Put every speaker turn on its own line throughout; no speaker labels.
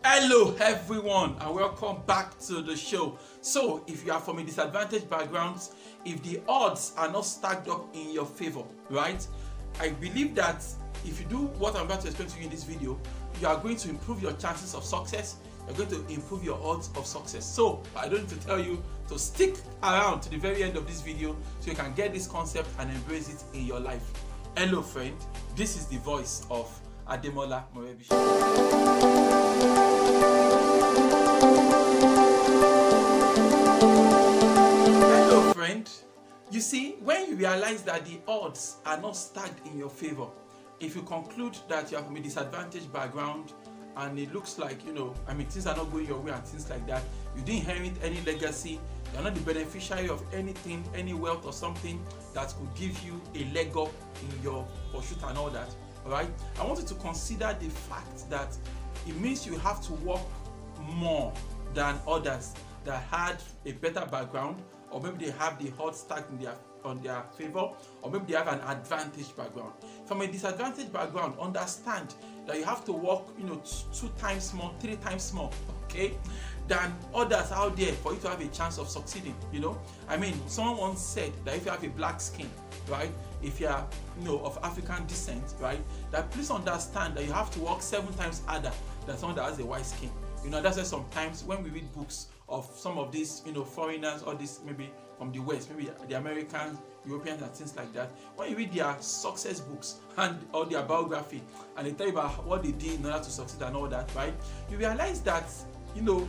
Hello everyone and welcome back to the show. So if you are from a disadvantaged background, if the odds are not stacked up in your favor, right, I believe that if you do what I'm about to explain to you in this video, you are going to improve your chances of success. You're going to improve your odds of success. So I don't need to tell you to stick around to the very end of this video so you can get this concept and embrace it in your life. Hello friend, this is the voice of Ademola Morebi. Hello friend, you see, when you realize that the odds are not stacked in your favor, if you conclude that you are from a disadvantaged background and it looks like, things are not going your way and things like that, you didn't inherit any legacy, you're not the beneficiary of anything, any wealth or something that could give you a leg up in your pursuit and all that. Alright, I want you to consider the fact that it means you have to work more than others that had a better background, or maybe they have the odds stacked on their favor, or maybe they have an advantaged background. From a disadvantaged background, understand that you have to work 2 times more, 3 times more, okay, than others out there for you to have a chance of succeeding. Someone once said that if you have a black skin, right, if you are of African descent, right, that please understand that you have to work 7 times harder than someone that has a white skin. That's why sometimes when we read books of some of these foreigners, or this maybe from the West, maybe the Americans, Europeans and things like that, when you read their success books or their biography and they tell you about what they did in order to succeed and all that, right, you realize that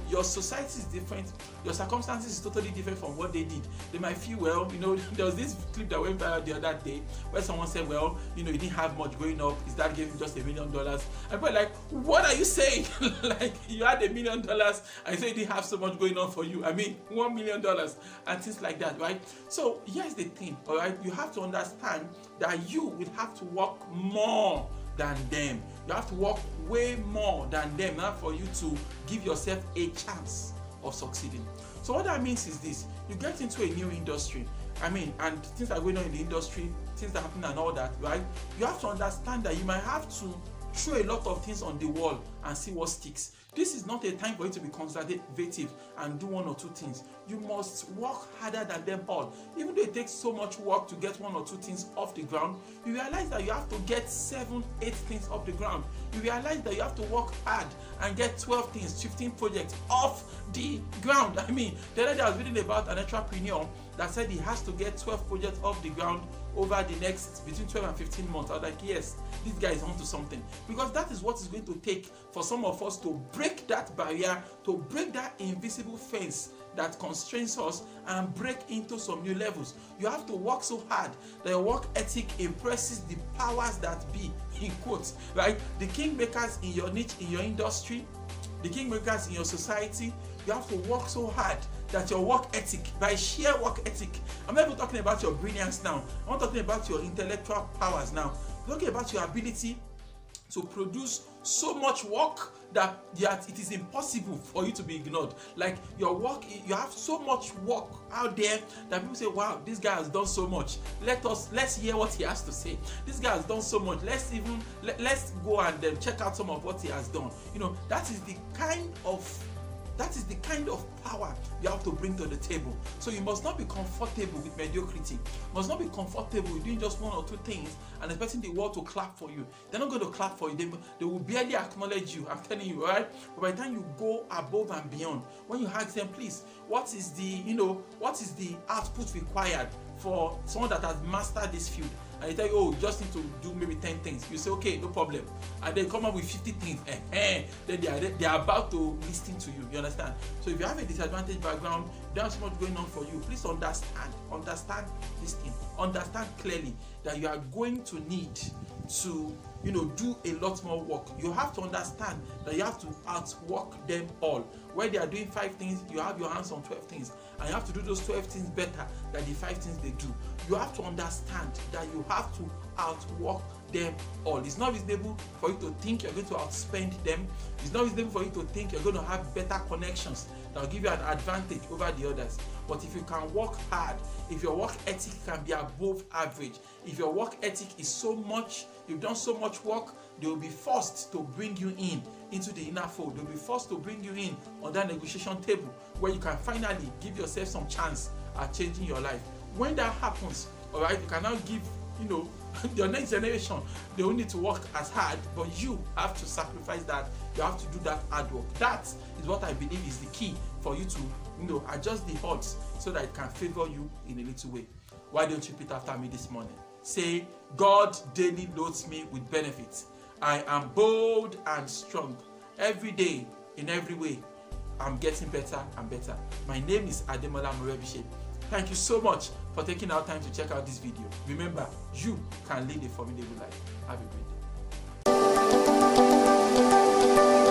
your society is different, your circumstances is totally different from what they did. They might feel, well, there was this clip that went viral the other day where someone said, well, he didn't have much growing up, his dad gave him just $1 million. And people are like, what are you saying? Like, you had $1 million and you say you didn't have so much going on for you. $1 million and things like that, right? So here's the thing, all right, you have to understand that you will have to work more than them. You have to work way more than them now for you to give yourself a chance of succeeding. So what that means is this: you get into a new industry, and things are going on in the industry, things that happen and all that, right? You have to understand that you might have to throw a lot of things on the wall and see what sticks. This is not a time for you to be conservative and do 1 or 2 things. You must work harder than them all. Even though it takes so much work to get 1 or 2 things off the ground, you realize that you have to get 7, 8 things off the ground. You realize that you have to work hard and get 12 things, 15 projects off the ground. The other day I was reading about an entrepreneur that said he has to get 12 projects off the ground over the next between 12 and 15 months. I was like, yes, this guy is onto something, because that is what it's going to take for some of us to break that barrier, to break that invisible fence that constrains us and break into some new levels. You have to work so hard that your work ethic impresses the powers that be, in quotes, right? The kingmakers in your niche, in your industry, the kingmakers in your society. You have to work so hard that your work ethic, by sheer work ethic, I'm not even talking about your brilliance now, I'm not talking about your intellectual powers now, I'm talking about your ability to produce so much work that it is impossible for you to be ignored. Like your work, you have so much work out there that people say, wow, this guy has done so much. Let's hear what he has to say. This guy has done so much. Let's go and check out some of what he has done. That is the kind of power you have to bring to the table. So you must not be comfortable with mediocrity. You must not be comfortable with doing just 1 or 2 things and expecting the world to clap for you. They're not going to clap for you. They will barely acknowledge you. I'm telling you, right? But by the time you go above and beyond, when you ask them, please, what is the output required for someone that has mastered this field? And they tell you, oh, you just need to do maybe 10 things. You say, okay, no problem. And they come up with 50 things. Then they are about to listen to you. You understand? So if you have a disadvantaged background, there's so much going on for you. Please understand this thing. Understand clearly that you are going to need to do a lot more work. You have to understand that you have to outwork them all. Where they are doing 5 things, you have your hands on 12 things, and you have to do those 12 things better than the 5 things they do. You have to understand that you have to outwork them all. It's not reasonable for you to think you're going to outspend them. It's not reasonable for you to think you're going to have better connections that will give you an advantage over the others. But if you can work hard, if your work ethic can be above average, if your work ethic is so much, you've done so much work, they will be forced to bring you in into the inner fold. They'll be forced to bring you in on that negotiation table where you can finally give yourself some chance at changing your life. When that happens, all right, you can now give, your next generation, they don't need to work as hard, but you have to sacrifice that. You have to do that hard work. That is what I believe is the key for you to, adjust the odds so that it can favor you in a little way. Why don't you repeat after me this morning? Say, God daily loads me with benefits. I am bold and strong. Every day, in every way, I'm getting better and better. My name is Ademola Morebise. Thank you so much for taking our time to check out this video. Remember, you can lead a formidable life. Have a great day.